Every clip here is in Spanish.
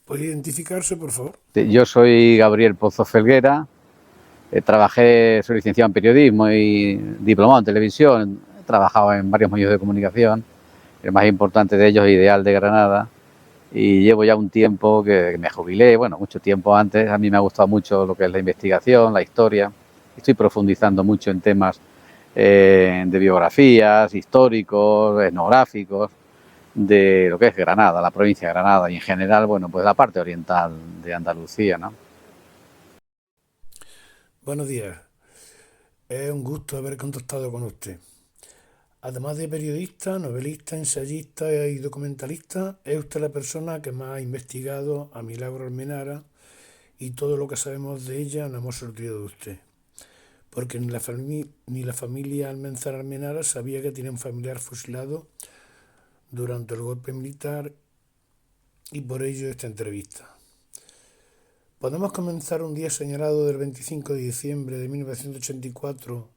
¿Puede identificarse, por favor? Yo soy Gabriel Pozo Felguera, soy licenciado en periodismo y diplomado en televisión, he trabajado en varios medios de comunicación, el más importante de ellos es Ideal de Granada, y llevo ya un tiempo que me jubilé, bueno, mucho tiempo antes. A mí me ha gustado mucho lo que es la investigación, la historia, estoy profundizando mucho en temas de biografías, históricos, etnográficos, de lo que es Granada, la provincia de Granada y en general, bueno, pues la parte oriental de Andalucía, ¿no? Buenos días. Es un gusto haber contactado con usted. Además de periodista, novelista, ensayista y documentalista, es usted la persona que más ha investigado a Milagro Almenara y todo lo que sabemos de ella nos hemos sorprendido de usted. Porque ni la familia Almanzar Almenara sabía que tenía un familiar fusilado durante el golpe militar y por ello esta entrevista. Podemos comenzar un día señalado del 25 de diciembre de 1984,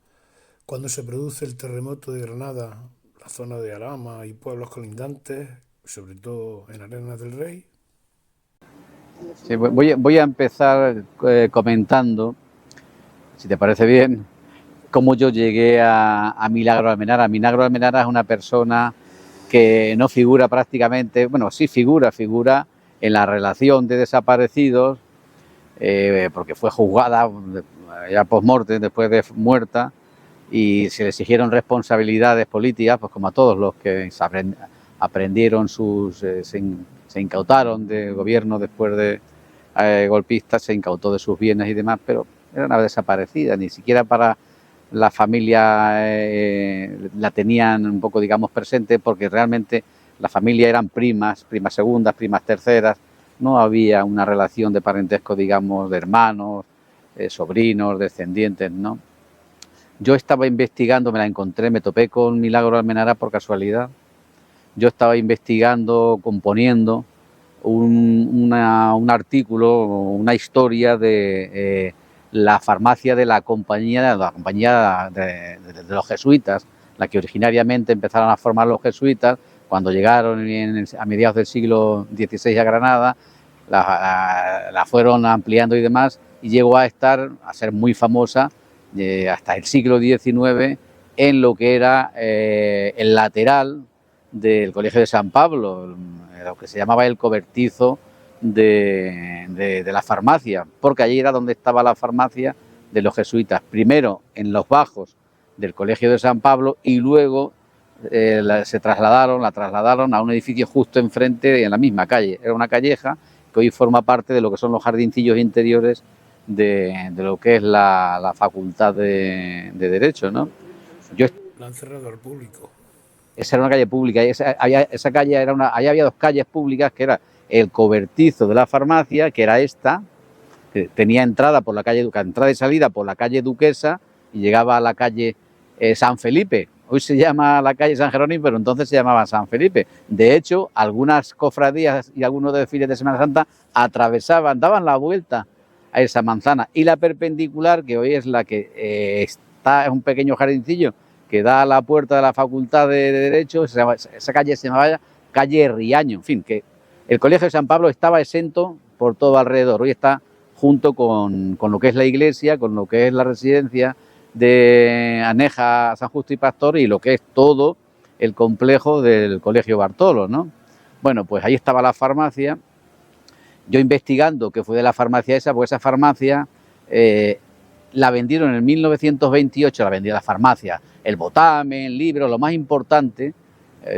cuando se produce el terremoto de Granada, la zona de Alhama y pueblos colindantes, sobre todo en Arenas del Rey. Sí, voy a empezar comentando, si te parece bien, cómo yo llegué a Milagro Almenara. Milagro Almenara es una persona que no figura prácticamente, bueno, sí figura en la relación de desaparecidos, porque fue juzgada ya post-mortem, después de muerta, y se le exigieron responsabilidades políticas, pues como a todos los que aprendieron se incautaron del gobierno después de golpistas, se incautó de sus bienes y demás, pero era una desaparecida, ni siquiera para la familia la tenían un poco, digamos, presente, porque realmente la familia eran primas segundas, primas terceras, no había una relación de parentesco, digamos, de hermanos, sobrinos, descendientes, ¿no? Yo estaba investigando, me la encontré, me topé con Milagro Almenara por casualidad. Yo estaba investigando, componiendo un artículo, una historia de la farmacia de la compañía de los jesuitas, la que originariamente empezaron a formar los jesuitas cuando llegaron a mediados del siglo XVI a Granada, la fueron ampliando y demás, y llegó a ser muy famosa hasta el siglo XIX en lo que era el lateral del Colegio de San Pablo, lo que se llamaba el cobertizo de la farmacia, porque allí era donde estaba la farmacia de los jesuitas, primero en los bajos del Colegio de San Pablo y luego la trasladaron a un edificio justo enfrente, en la misma calle. Era una calleja que hoy forma parte de lo que son los jardincillos interiores de lo que es la Facultad de Derecho, ¿no? La han cerrado al público. Esa era una calle pública, esa calle ahí había dos calles públicas, que era el cobertizo de la farmacia, que era esta, que tenía entrada por la calle Duquesa, entrada y salida por la calle Duquesa, y llegaba a la calle San Felipe. Hoy se llama la calle San Jerónimo, pero entonces se llamaba San Felipe. De hecho, algunas cofradías y algunos desfiles de Semana Santa daban la vuelta a esa manzana. Y la perpendicular, que hoy es la que es un pequeño jardincillo que da a la puerta de la Facultad de Derecho, esa calle se llamaba calle Riaño. En fin, que el Colegio de San Pablo estaba exento por todo alrededor. Hoy está junto con lo que es la iglesia, con lo que es la residencia de Aneja, San Justo y Pastor, y lo que es todo el complejo del Colegio Bartolo, ¿no? Bueno, pues ahí estaba la farmacia. Yo investigando qué fue de la farmacia esa, pues esa farmacia la vendieron en 1928, la vendía la farmacia, el botamen, libros, lo más importante,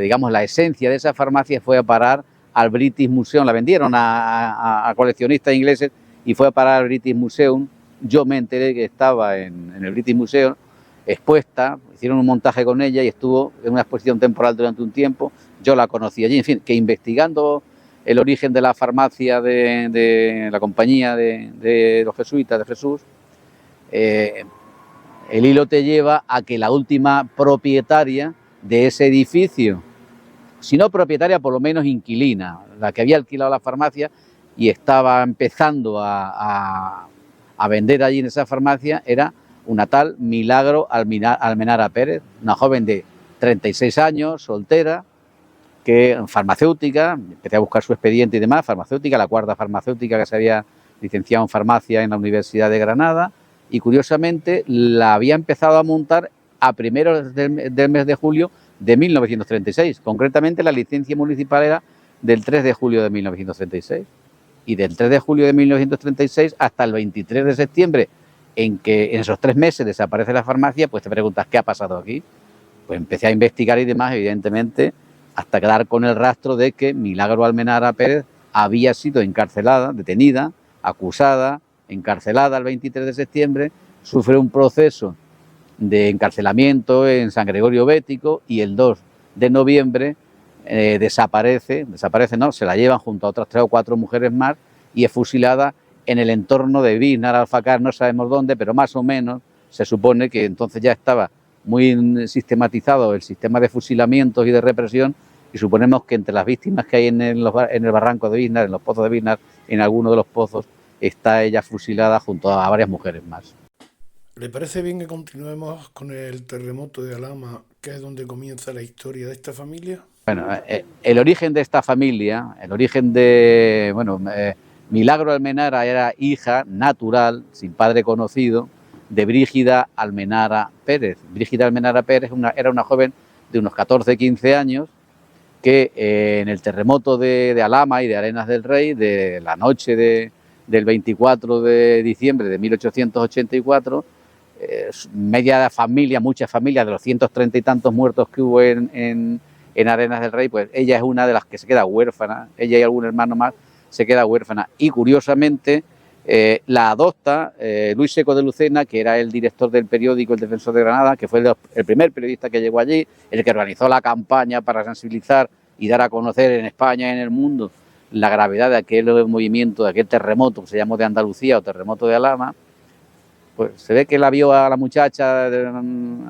digamos la esencia de esa farmacia fue a parar al British Museum, la vendieron a coleccionistas ingleses y fue a parar al British Museum. Yo me enteré que estaba en el British Museum expuesta, hicieron un montaje con ella y estuvo en una exposición temporal durante un tiempo. Yo la conocí allí, en fin, que investigando el origen de la farmacia de la compañía de los jesuitas de Jesús, el hilo te lleva a que la última propietaria de ese edificio, si no propietaria, por lo menos inquilina, la que había alquilado la farmacia y estaba empezando a vender allí en esa farmacia, era una tal Milagro Almenara Pérez, una joven de 36 años, soltera, que farmacéutica, empecé a buscar su expediente y demás, farmacéutica, la cuarta farmacéutica que se había licenciado en farmacia en la Universidad de Granada, y curiosamente la había empezado a montar a primeros del mes de julio de 1936. Concretamente la licencia municipal era del 3 de julio de 1936. Y del 3 de julio de 1936 hasta el 23 de septiembre, en que en esos 3 meses desaparece la farmacia, pues te preguntas, ¿qué ha pasado aquí? Pues empecé a investigar y demás, evidentemente, hasta quedar con el rastro de que Milagro Almenara Pérez había sido encarcelada, detenida, acusada, encarcelada el 23 de septiembre, sufre un proceso de encarcelamiento en San Gregorio Bético y el 2 de noviembre desaparece, no, se la llevan junto a otras 3 o 4 mujeres más y es fusilada en el entorno de Biznar, Alfacar, no sabemos dónde, pero más o menos se supone que entonces ya estaba muy sistematizado el sistema de fusilamientos y de represión, y suponemos que entre las víctimas que hay en el barranco de Biznar, en los pozos de Biznar, en alguno de los pozos, está ella fusilada junto a varias mujeres más. ¿Le parece bien que continuemos con el terremoto de Alhama, que es donde comienza la historia de esta familia? Bueno, el origen de esta familia, el origen de, bueno, Milagro Almenara era hija natural, sin padre conocido, de Brígida Almenara Pérez. Brígida Almenara Pérez era una joven de unos 14, 15 años que en el terremoto de Alhama y de Arenas del Rey, de la noche del 24 de diciembre de 1884, media familia, muchas familias de los 130 y tantos muertos que hubo en Arenas del Rey, pues ella es una de las que se queda huérfana, ella y algún hermano más se queda huérfana, y curiosamente la adopta Luis Seco de Lucena, que era el director del periódico El Defensor de Granada, que fue el primer periodista que llegó allí, el que organizó la campaña para sensibilizar y dar a conocer en España y en el mundo la gravedad de aquel movimiento, de aquel terremoto que se llamó de Andalucía o terremoto de Alhama. Pues se ve que la vio a la muchacha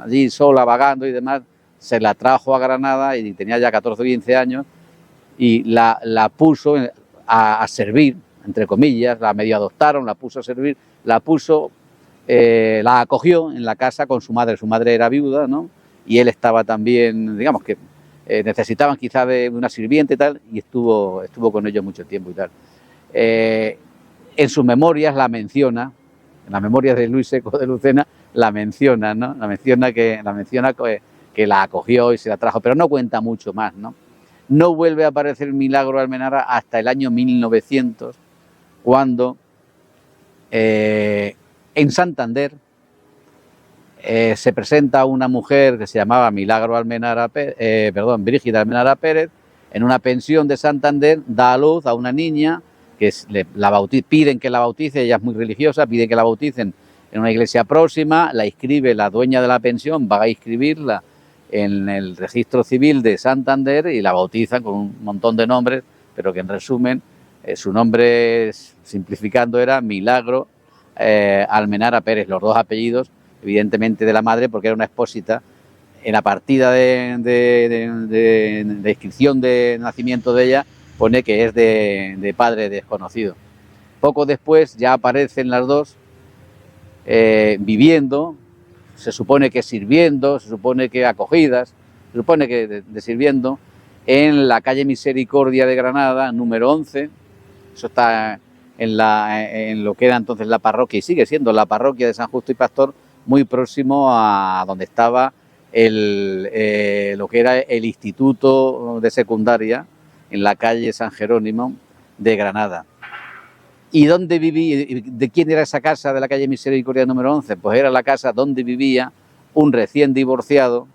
allí sola, vagando y demás, se la trajo a Granada y tenía ya 14 o 15 años y la puso a servir, entre comillas, la medio adoptaron, la puso a servir, la acogió en la casa con su madre era viuda, ¿no? Y él estaba también, digamos que necesitaban quizá de una sirviente y tal, y estuvo con ellos mucho tiempo y tal. En sus memorias la menciona, en las memorias de Luis Seco de Lucena, la menciona, ¿no? La menciona que la acogió y se la trajo, pero no cuenta mucho más, ¿no? No vuelve a aparecer Milagro Almenara hasta el año 1900, cuando en Santander se presenta una mujer que se llamaba Milagro Almenara Brígida Almenara Pérez, en una pensión de Santander, da a luz a una niña que piden que la bautice, ella es muy religiosa, piden que la bauticen en una iglesia próxima, la inscribe la dueña de la pensión, va a inscribirla en el registro civil de Santander y la bautizan con un montón de nombres, pero que en resumen su nombre, simplificando, era Milagro Almenara Pérez, los dos apellidos evidentemente de la madre, porque era una expósita. En la partida de inscripción de nacimiento de ella pone que es de padre desconocido. Poco después ya aparecen las dos viviendo, se supone que sirviendo, se supone que acogidas, se supone que de sirviendo, en la calle Misericordia de Granada, número 11, eso está en lo que era entonces la parroquia, y sigue siendo la parroquia de San Justo y Pastor, muy próximo a donde estaba lo que era el instituto de secundaria, en la calle San Jerónimo de Granada. ¿Y dónde vivía? ¿De quién era esa casa de la calle Misericordia número 11? Pues era la casa donde vivía un recién divorciado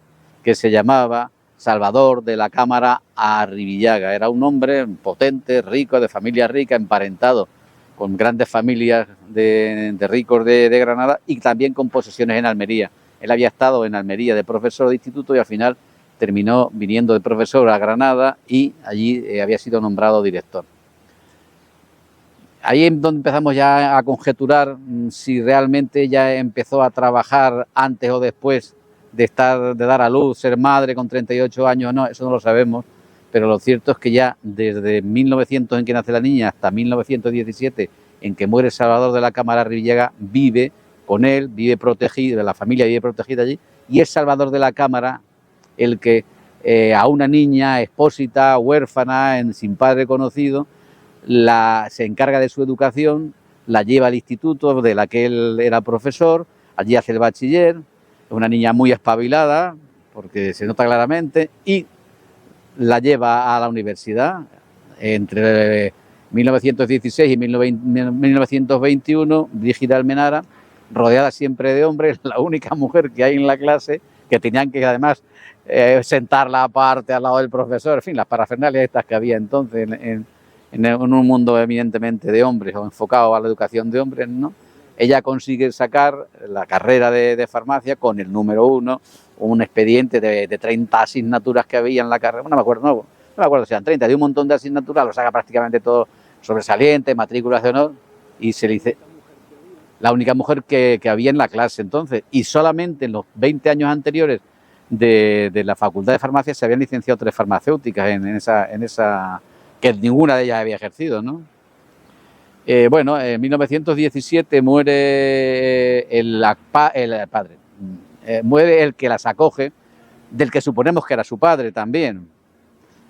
que se llamaba Salvador de la Cámara Arribillaga. Era un hombre potente, rico, de familia rica, emparentado con grandes familias de ricos de Granada y también con posesiones en Almería. Él había estado en Almería de profesor de instituto y al final terminó viniendo de profesor a Granada y allí había sido nombrado director. Ahí es donde empezamos ya a conjeturar si realmente ella empezó a trabajar antes o después de dar a luz, ser madre con 38 años o no, eso no lo sabemos, pero lo cierto es que ya desde 1900 en que nace la niña hasta 1917 en que muere Salvador de la Cámara Arribillaga, vive con él, vive protegido, la familia vive protegida allí, y es Salvador de la Cámara el que a una niña expósita, huérfana, sin padre conocido, se encarga de su educación, la lleva al instituto de la que él era profesor, allí hace el bachiller, es una niña muy espabilada, porque se nota claramente, y la lleva a la universidad entre 1916 y 1921, Brígida Almenara, rodeada siempre de hombres, la única mujer que hay en la clase, que tenían que además sentarla aparte al lado del profesor, en fin, las parafernalias estas que había entonces en un mundo eminentemente de hombres o enfocado a la educación de hombres, ¿no? Ella consigue sacar la carrera de farmacia con el número 1, un expediente de 30 asignaturas que había en la carrera, no me acuerdo si eran 30, de un montón de asignaturas, lo saca prácticamente todo sobresaliente, matrículas de honor, y se le dice, la única mujer que había en la clase entonces, y solamente en los 20 años anteriores de la Facultad de Farmacia se habían licenciado 3 farmacéuticas en esa que ninguna de ellas había ejercido, ¿no? Bueno, en 1917 muere el padre, muere el que las acoge, del que suponemos que era su padre también,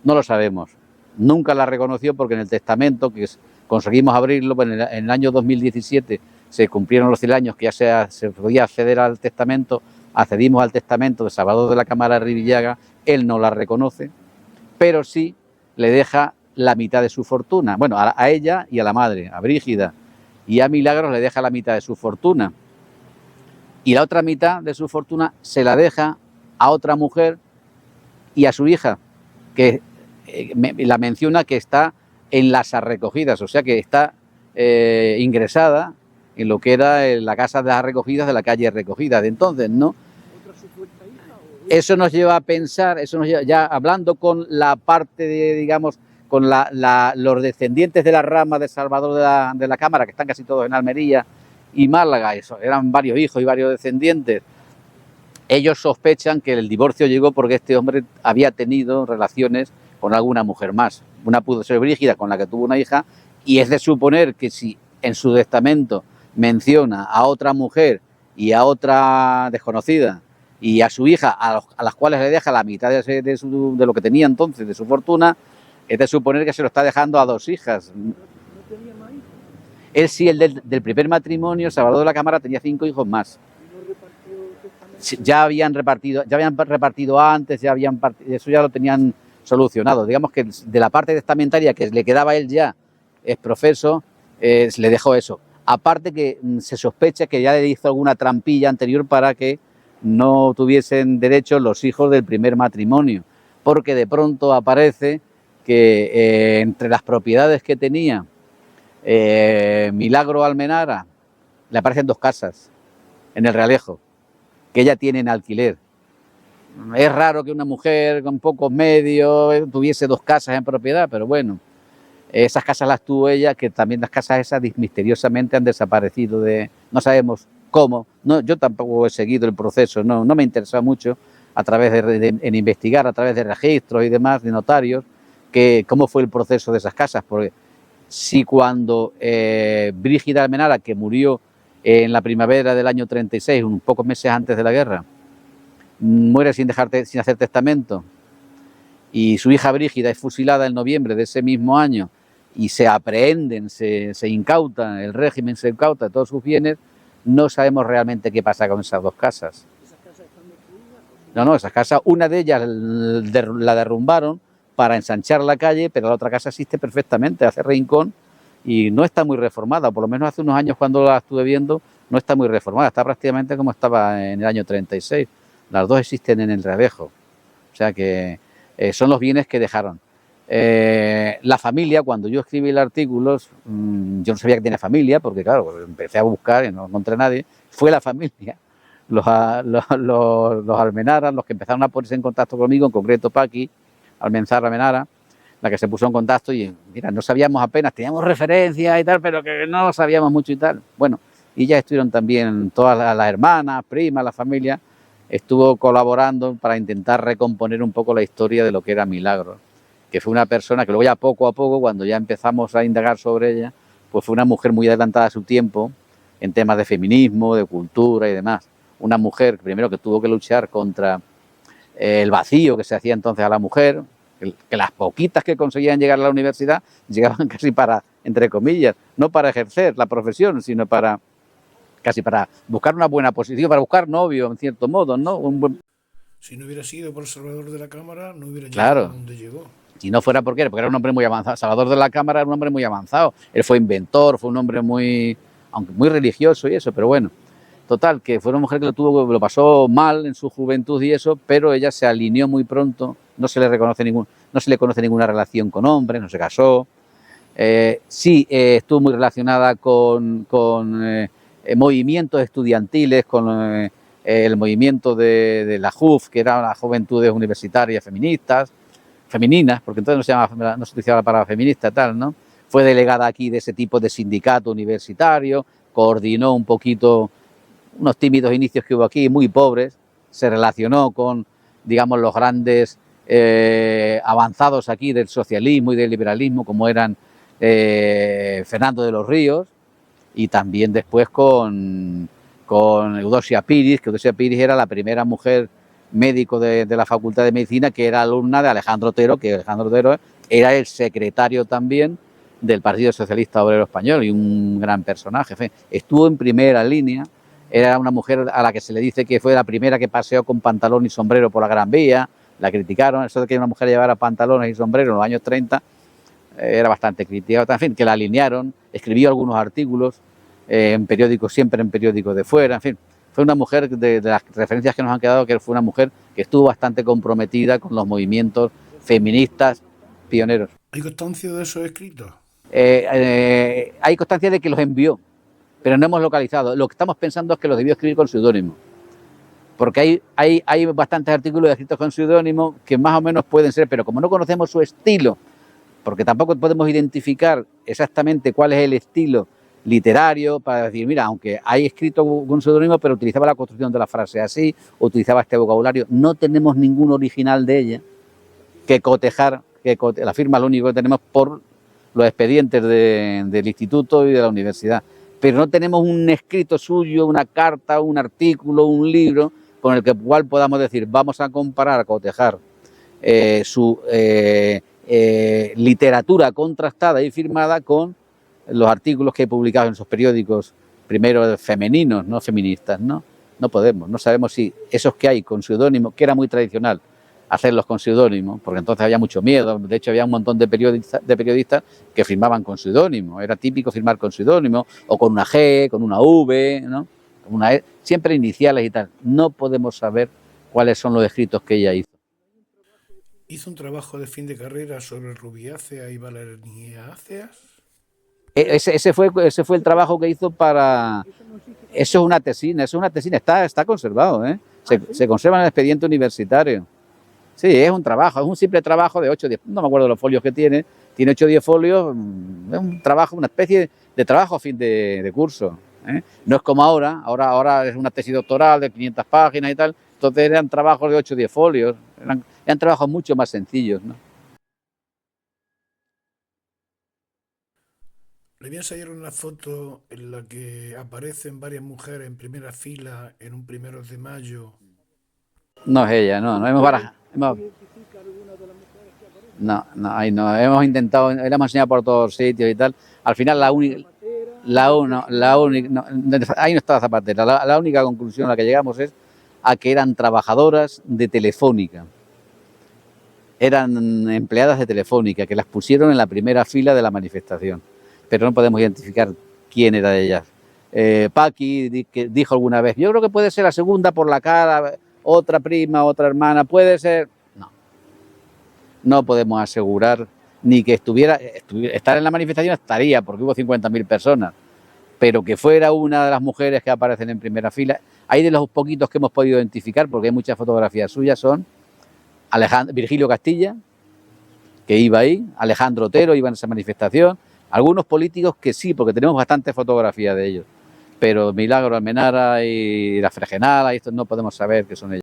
no lo sabemos, nunca la reconoció porque en el testamento, que conseguimos abrirlo, en el año 2017 se cumplieron los 100 años que ya se podía acceder al testamento, accedimos al testamento de Salvador de la Cámara Rivillaga, él no la reconoce, pero sí le deja la mitad de su fortuna, bueno, a ella y a la madre, a Brígida, y a Milagros le deja la mitad de su fortuna, y la otra mitad de su fortuna se la deja a otra mujer y a su hija, que la menciona que está en las recogidas, o sea que está ingresada en lo que era la casa de las recogidas de la calle Recogida de entonces, ¿no? Eso nos lleva a pensar, eso nos lleva, ya hablando con la parte de, digamos, con los descendientes de la rama de Salvador de la Cámara, que están casi todos en Almería y Málaga, eso, eran varios hijos y varios descendientes. Ellos sospechan que el divorcio llegó porque este hombre había tenido relaciones con alguna mujer más. Una pudo ser Brígida, con la que tuvo una hija, y es de suponer que si en su testamento menciona a otra mujer y a otra desconocida y a su hija, a las cuales le deja la mitad de lo que tenía entonces, de su fortuna, es de suponer que se lo está dejando a 2 hijas. Él sí, el del primer matrimonio, Salvador de la Cámara, tenía 5 hijos más. Ya habían repartido antes, eso ya lo tenían solucionado. Digamos que de la parte testamentaria que le quedaba a él ya, es profeso, le dejó eso. Aparte que se sospecha que ya le hizo alguna trampilla anterior para que no tuviesen derecho los hijos del primer matrimonio, porque de pronto aparece que entre las propiedades que tenía Milagro Almenara, le aparecen 2 casas en el Realejo, que ella tiene en alquiler. Es raro que una mujer con pocos medios tuviese 2 casas en propiedad, pero bueno, esas casas las tuvo ella, que también las casas esas misteriosamente han desaparecido no sabemos cómo, no, yo tampoco he seguido el proceso, no me interesa mucho a través en investigar, a través de registros y demás, de notarios, cómo fue el proceso de esas casas, porque si cuando Brígida Almenara, que murió en la primavera del año 36, unos pocos meses antes de la guerra, muere sin hacer testamento, y su hija Brígida es fusilada en noviembre de ese mismo año, y se aprehenden, se incautan, el régimen se incauta todos sus bienes, no sabemos realmente qué pasa con esas 2 casas. ¿Esas casas están destruidas? No, esas casas, una de ellas la derrumbaron para ensanchar la calle, pero la otra casa existe perfectamente, hace rincón, y no está muy reformada, por lo menos hace unos años cuando la estuve viendo, no está muy reformada, está prácticamente como estaba en el año 36. Las 2 existen en el Realejo, o sea que son los bienes que dejaron. La familia, cuando yo escribí el artículo, yo no sabía que tenía familia, porque claro, empecé a buscar y no encontré a nadie, fue la familia, los Almenara, los que empezaron a ponerse en contacto conmigo, en concreto Paqui Almenzar Almenara, la que se puso en contacto, y mira, no sabíamos apenas, teníamos referencias y tal, pero que no sabíamos mucho y tal. Bueno, y ya estuvieron también todas las hermanas, primas, la familia, estuvo colaborando para intentar recomponer un poco la historia de lo que era Milagro, que fue una persona que luego ya poco a poco, cuando ya empezamos a indagar sobre ella, pues fue una mujer muy adelantada a su tiempo en temas de feminismo, de cultura y demás. Una mujer, primero, que tuvo que luchar contra el vacío que se hacía entonces a la mujer, que las poquitas que conseguían llegar a la universidad llegaban casi para, entre comillas, no para ejercer la profesión, sino para casi para buscar una buena posición, para buscar novio, en cierto modo, ¿no? Si no hubiera sido por Salvador de la Cámara, no hubiera llegado a Claro, donde llegó. si no fuera porque era un hombre muy avanzado. Salvador de la Cámara era un hombre muy avanzado. Él fue inventor, fue un hombre muy, aunque muy religioso y eso, pero bueno. Total, que fue una mujer que lo pasó mal en su juventud y eso, pero ella se alineó muy pronto, no se le conoce ninguna relación con hombres, no se casó. Sí, estuvo muy relacionada con movimientos estudiantiles, con el movimiento de la JUF, que eran las juventudes universitarias femeninas, porque entonces no se utilizaba la palabra feminista, tal, ¿no? Fue delegada aquí de ese tipo de sindicato universitario, coordinó un poquito unos tímidos inicios que hubo aquí, muy pobres, se relacionó con, digamos, los grandes avanzados aquí del socialismo y del liberalismo, como eran Fernando de los Ríos, y también después con Eudoxia Piris, que Eudoxia Piris era la primera mujer médico de la Facultad de Medicina, que era alumna de Alejandro Otero, que Alejandro Otero era el secretario también del Partido Socialista Obrero Español y un gran personaje. Estuvo en primera línea, era una mujer a la que se le dice que fue la primera que paseó con pantalón y sombrero por la Gran Vía, la criticaron, eso de que una mujer llevara pantalones y sombrero en los años 30 era bastante criticado, en fin, que la alinearon, escribió algunos artículos en periódicos, siempre en periódicos de fuera, en fin, fue una mujer de las referencias que nos han quedado, que fue una mujer que estuvo bastante comprometida con los movimientos feministas pioneros. ¿Hay constancia de esos escritos? Hay constancia de que los envió, pero no hemos localizado. Lo que estamos pensando es que los debió escribir con seudónimo, porque hay bastantes artículos escritos con seudónimo que más o menos pueden ser, pero como no conocemos su estilo, porque tampoco podemos identificar exactamente cuál es el estilo literario para decir, mira, aunque hay escrito con seudónimo, pero utilizaba la construcción de la frase así, utilizaba este vocabulario, no tenemos ningún original de ella que cotejar, la firma lo único que tenemos por los expedientes del instituto y de la universidad, pero no tenemos un escrito suyo, una carta, un artículo, un libro con el cual podamos decir, vamos a comparar, a cotejar su literatura contrastada y firmada con los artículos que he publicado en esos periódicos, primero femeninos, no feministas, ¿no? No podemos, no sabemos si esos que hay con seudónimo, que era muy tradicional hacerlos con seudónimo, porque entonces había mucho miedo, de hecho había un montón de periodistas que firmaban con seudónimo, era típico firmar con seudónimo, o con una G, con una V, ¿no? Con una E, siempre iniciales y tal. No podemos saber cuáles son los escritos que ella hizo. ¿Hizo un trabajo de fin de carrera sobre rubiáceas y valeriáceas? Ese fue el trabajo que hizo para... Eso es una tesina, está conservado, ¿eh? Se conserva en el expediente universitario. Sí, es un trabajo, es un simple trabajo de 8 o 10, no me acuerdo los folios que tiene 8 o 10 folios, es un trabajo, una especie de trabajo a fin de curso, ¿eh? No es como ahora es una tesis doctoral de 500 páginas y tal, entonces eran trabajos de 8 o 10 folios, eran trabajos mucho más sencillos, ¿no? Le voy a enseñar una foto en la que aparecen varias mujeres en primera fila en un 1 de mayo. No es ella, no hemos barajado. No, ahí no, hemos intentado, le hemos enseñado por todos sitios y tal. Al final ahí no está la Zapatera. La única conclusión a la que llegamos es a que eran trabajadoras de Telefónica. Eran empleadas de Telefónica, que las pusieron en la primera fila de la manifestación. Pero no podemos identificar quién era de ellas. Paqui dijo alguna vez, yo creo que puede ser la segunda por la cara, otra prima, otra hermana, puede ser... No podemos asegurar ni que estar en la manifestación estaría, porque hubo 50.000 personas, pero que fuera una de las mujeres que aparecen en primera fila. Hay de los poquitos que hemos podido identificar, porque hay muchas fotografías suyas, son Virgilio Castilla, que iba ahí, Alejandro Otero iba en esa manifestación, algunos políticos que sí, porque tenemos bastantes fotografías de ellos, pero Milagro Almenara y la Fregenala, y estos no podemos saber que son ellos.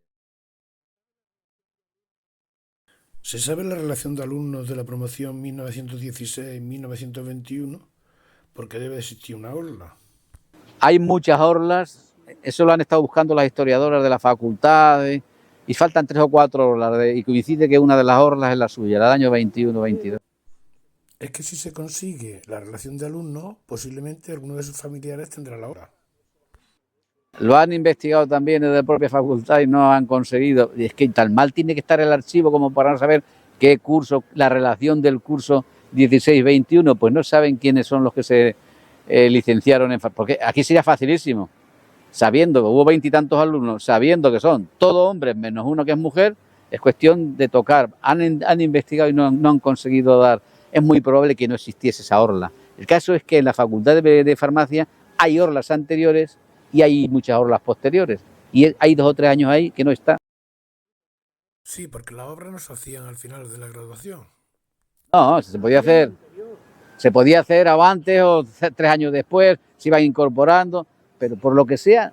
¿Se sabe la relación de alumnos de la promoción 1916-1921? Porque debe existir una orla. Hay muchas orlas, eso lo han estado buscando las historiadoras de la facultad, y faltan 3 o 4 orlas, y coincide que una de las orlas es la suya, la del año 21-22. Es que si se consigue la relación de alumnos, posiblemente alguno de sus familiares tendrá la obra. Lo han investigado también desde la propia facultad y no han conseguido. Y es que tan mal tiene que estar el archivo como para no saber qué curso, la relación del curso 16-21, pues no saben quiénes son los que se licenciaron en... Porque aquí sería facilísimo, sabiendo que hubo 20 y tantos alumnos, sabiendo que son todos hombres menos uno que es mujer, es cuestión de tocar. Han investigado y no han conseguido dar. Es muy probable que no existiese esa orla. El caso es que en la Facultad de Farmacia hay orlas anteriores y hay muchas orlas posteriores. Y hay 2 o 3 años ahí que no está. Sí, porque las obras no se hacían al final de la graduación. No, se podía hacer. Se podía hacer antes o 3 años después, se iban incorporando, pero por lo que sea,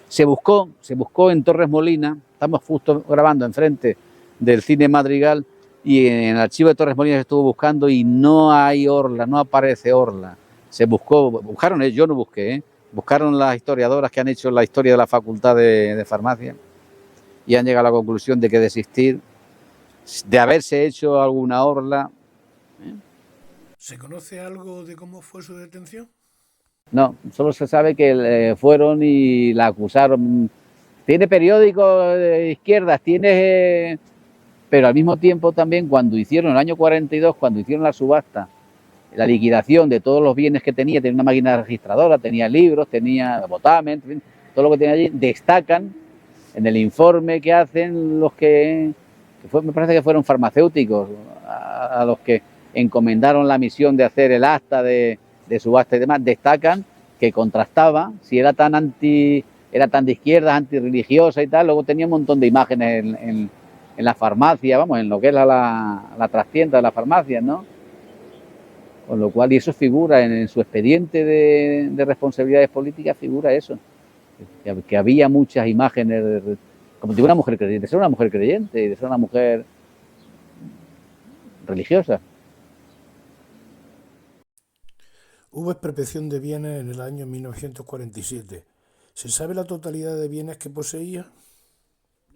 se buscó en Torres Molina, estamos justo grabando enfrente del Cine Madrigal, y en el archivo de Torres Molina se estuvo buscando y no hay orla, no aparece orla. Se buscaron, yo no busqué, buscaron las historiadoras que han hecho la historia de la Facultad de Farmacia y han llegado a la conclusión de que de existir, de haberse hecho alguna orla. ¿Se conoce algo de cómo fue su detención? No, solo se sabe que fueron y la acusaron. Tiene periódicos de izquierdas, tiene... Pero al mismo tiempo también cuando hicieron, en el año 42, cuando hicieron la subasta, la liquidación de todos los bienes que tenía una máquina registradora, tenía libros, tenía botamen, todo lo que tenía allí, destacan en el informe que hacen los me parece que fueron farmacéuticos, a los que encomendaron la misión de hacer el acta de subasta y demás, destacan que contrastaba si era tan de izquierdas, antirreligiosa y tal. Luego tenía un montón de imágenes en la farmacia, vamos, en lo que es la trastienda de la farmacia, ¿no? Con lo cual, y eso figura en su expediente de responsabilidades políticas, figura eso, que había muchas imágenes, como de una mujer creyente, de ser una mujer creyente y de ser una mujer religiosa. Hubo expropiación de bienes en el año 1947. ¿Se sabe la totalidad de bienes que poseía?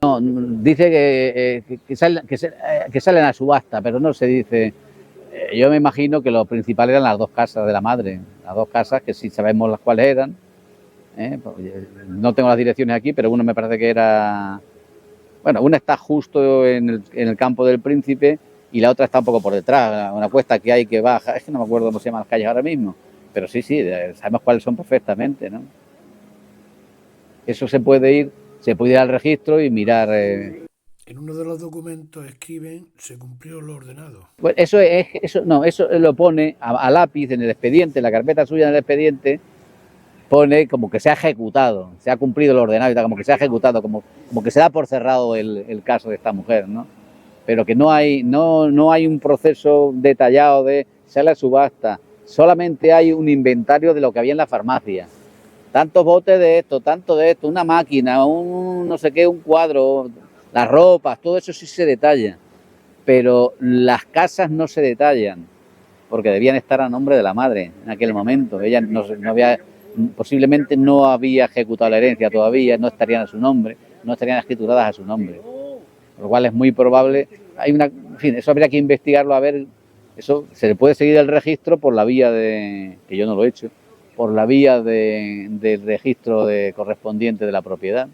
No, dice que salen a subasta, pero no se dice. Yo me imagino que lo principal eran las 2 casas de la madre, las 2 casas que sí sabemos las cuales eran. No tengo las direcciones aquí, pero uno me parece que era... Bueno, una está justo en el campo del Príncipe y la otra está un poco por detrás, una cuesta que hay que baja, es que no me acuerdo cómo se llaman las calles ahora mismo, pero sí, sabemos cuáles son perfectamente, ¿no? Eso se puede ir al registro y mirar. En uno de los documentos escriben, se cumplió lo ordenado. Pues eso lo pone a lápiz en el expediente, en la carpeta suya en el expediente, pone como que se ha ejecutado, se ha cumplido lo ordenado y tal, como que se ha ejecutado, como que se da por cerrado el caso de esta mujer, ¿no? Pero que no hay un proceso detallado de sale a subasta, solamente hay un inventario de lo que había en la farmacia. Tantos botes de esto, tanto de esto, una máquina, un no sé qué, un cuadro, las ropas, todo eso sí se detalla. Pero las casas no se detallan, porque debían estar a nombre de la madre en aquel momento. Ella posiblemente no había ejecutado la herencia todavía, no estarían a su nombre, no estarían escrituradas a su nombre. Por lo cual es muy probable, en fin, eso habría que investigarlo a ver, eso se le puede seguir el registro por la vía que yo no lo he hecho, por la vía del registro correspondiente de la propiedad.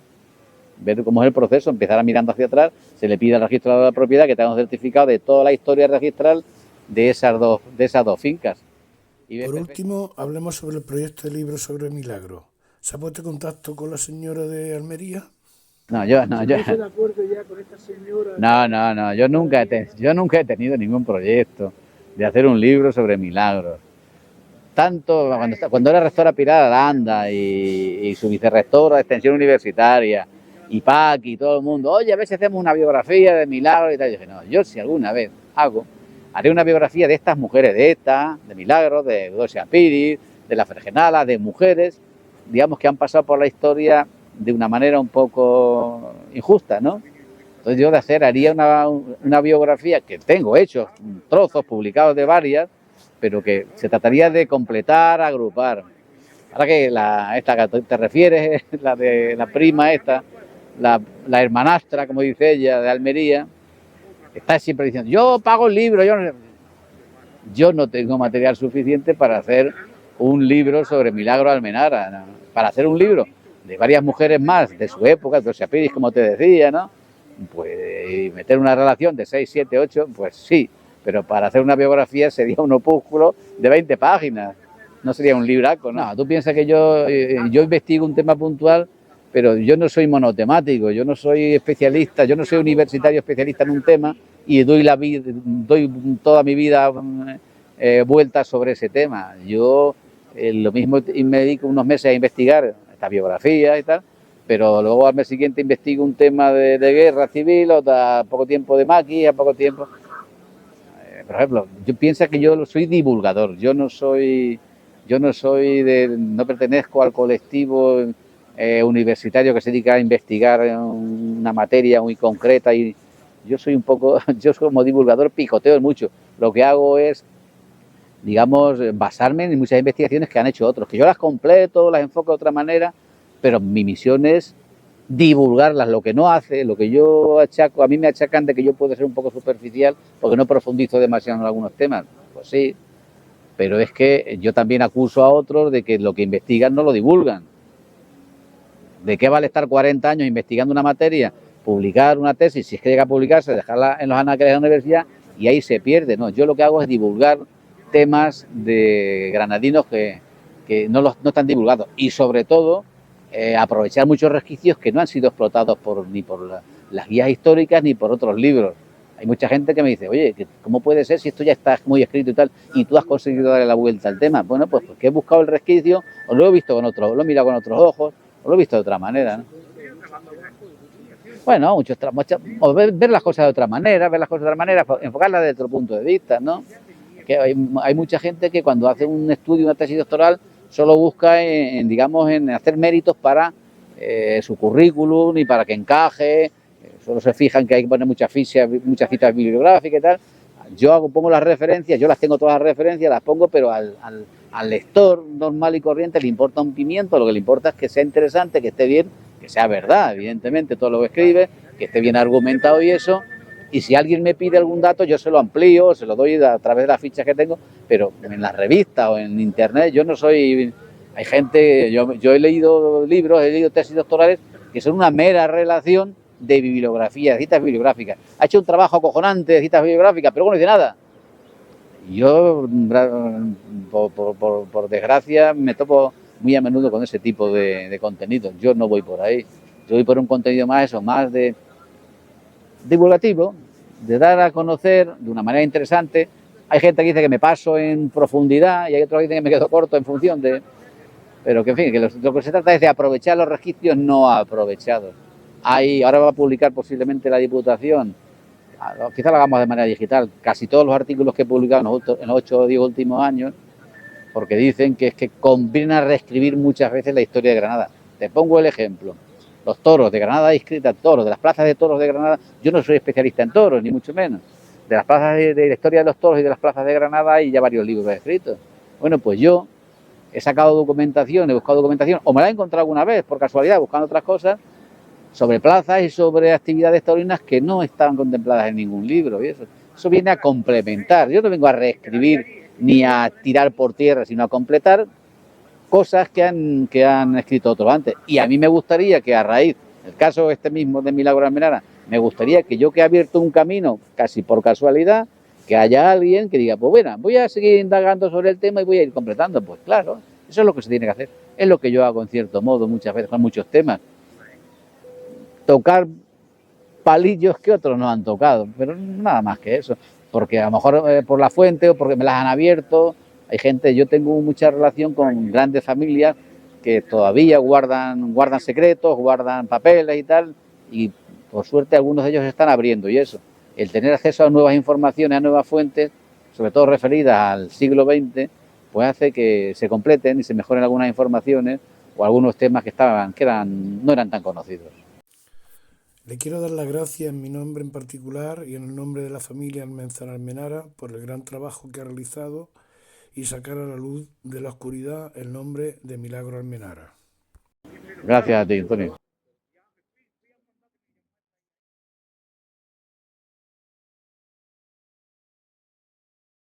Ver cómo es el proceso, empezar a mirando hacia atrás, se le pide al registrador de la propiedad que tenga un certificado de toda la historia registral de esas dos fincas. Por último, hablemos sobre el proyecto de libro sobre Milagro. ¿Se ha puesto en contacto con la señora de Almería? No, yo nunca he tenido ningún proyecto de hacer un libro sobre Milagros. Tanto cuando era rectora Pilar Aranda y su vicerrectora de extensión universitaria y Paqui y todo el mundo, oye, a ver si hacemos una biografía de Milagros y tal. Yo dije, no, yo si alguna vez haré una biografía de estas mujeres, de Milagros, de Eudoxia Piris, de la Fregenala, de mujeres, digamos, que han pasado por la historia de una manera un poco injusta, ¿no? Entonces yo haría una biografía que tengo hechos, trozos publicados de varias, pero que se trataría de completar, agrupar. Ahora que esta que te refieres, la de la prima esta, la hermanastra, como dice ella, de Almería, está siempre diciendo, yo pago el libro, yo no tengo material suficiente para hacer un libro sobre Milagro Almenara, ¿no? Para hacer un libro de varias mujeres más de su época, Dosia Piris, como te decía, ¿no? Pues y meter una relación de 6, 7, 8, pues sí, pero para hacer una biografía sería un opúsculo de 20 páginas, no sería un libraco, ¿no? No, tú piensas que yo investigo un tema puntual, pero yo no soy monotemático, yo no soy especialista, yo no soy universitario especialista en un tema y doy toda mi vida vueltas sobre ese tema. Yo lo mismo me dedico unos meses a investigar esta biografía y tal, pero luego al mes siguiente investigo un tema de guerra civil, otra poco tiempo de maquia, poco tiempo. Por ejemplo, yo pienso que yo soy divulgador, no pertenezco al colectivo universitario que se dedica a investigar una materia muy concreta y yo soy como divulgador picoteo mucho. Lo que hago es, digamos, basarme en muchas investigaciones que han hecho otros, que yo las completo, las enfoco de otra manera, pero mi misión es divulgarlas, lo que no hace, lo que yo achaco, a mí me achacan de que yo puedo ser un poco superficial porque no profundizo demasiado en algunos temas, pues sí, pero es que yo también acuso a otros de que lo que investigan no lo divulgan. ¿De qué vale estar 40 años investigando una materia, publicar una tesis, si es que llega a publicarse, dejarla en los anaqueles de la universidad y ahí se pierde? No, yo lo que hago es divulgar temas de granadinos que no están divulgados y sobre todo aprovechar muchos resquicios que no han sido explotados ni por las guías históricas ni por otros libros. Hay mucha gente que me dice, oye, ¿cómo puede ser si esto ya está muy escrito y tal y tú has conseguido darle la vuelta al tema? Bueno, pues porque he buscado el resquicio o lo he visto con otros, lo he mirado con otros ojos o lo he visto de otra manera, ¿no? Bueno, o ver las cosas de otra manera, enfocarlas desde otro punto de vista, ¿no? Que hay mucha gente que cuando hace un estudio, una tesis doctoral, solo busca digamos, en hacer méritos para su currículum y para que encaje, solo se fijan que hay que poner muchas citas bibliográficas y tal. Pongo las referencias, yo las tengo todas las referencias, las pongo, pero al lector normal y corriente le importa un pimiento, lo que le importa es que sea interesante, que esté bien, que sea verdad, evidentemente, todo lo que escribe, que esté bien argumentado y eso. Y si alguien me pide algún dato, yo se lo amplío, se lo doy a través de las fichas que tengo, pero en las revistas o en internet yo no soy... Hay gente, yo he leído libros, he leído tesis doctorales que son una mera relación de bibliografía, de citas bibliográficas. Ha hecho un trabajo acojonante de citas bibliográficas, pero no dice nada. Yo, por desgracia, me topo muy a menudo con ese tipo de contenido. Yo no voy por ahí. Yo voy por un contenido más de divulgativo, de dar a conocer de una manera interesante. Hay gente que dice que me paso en profundidad y hay otros que dicen que me quedo corto en función de... Pero que en fin, que lo que se trata es de aprovechar los registros no aprovechados. Ahora va a publicar posiblemente la Diputación, quizá lo hagamos de manera digital, casi todos los artículos que he publicado en los 8 o 10 últimos años, porque dicen que es que conviene reescribir muchas veces la historia de Granada. Te pongo el ejemplo. Los toros de Granada, inscritas toros, de las plazas de toros de Granada, yo no soy especialista en toros, ni mucho menos. De las plazas de la historia de los toros y de las plazas de Granada hay ya varios libros escritos. Bueno, pues yo he sacado documentación, he buscado documentación, o me la he encontrado alguna vez, por casualidad, buscando otras cosas, sobre plazas y sobre actividades taurinas que no estaban contempladas en ningún libro. Y eso viene a complementar. Yo no vengo a reescribir ni a tirar por tierra, sino a completar cosas que han escrito otros antes. Y a mí me gustaría que a raíz, el caso este mismo de Milagro Almenara, me gustaría que yo que he abierto un camino casi por casualidad, que haya alguien que diga, pues bueno, voy a seguir indagando sobre el tema y voy a ir completando. Pues claro, eso es lo que se tiene que hacer. Es lo que yo hago en cierto modo muchas veces con muchos temas. Tocar palillos que otros no han tocado, pero nada más que eso. Porque a lo mejor por la fuente o porque me las han abierto. Hay gente, yo tengo mucha relación con grandes familias que todavía guardan secretos, guardan papeles y tal, y por suerte algunos de ellos se están abriendo y eso. El tener acceso a nuevas informaciones, a nuevas fuentes, sobre todo referidas al siglo XX, pues hace que se completen y se mejoren algunas informaciones o algunos temas no eran tan conocidos. Le quiero dar las gracias en mi nombre en particular y en el nombre de la familia Almanzar Almenara por el gran trabajo que ha realizado y sacar a la luz de la oscuridad el nombre de Milagro Almenara. Gracias a ti, Antonio.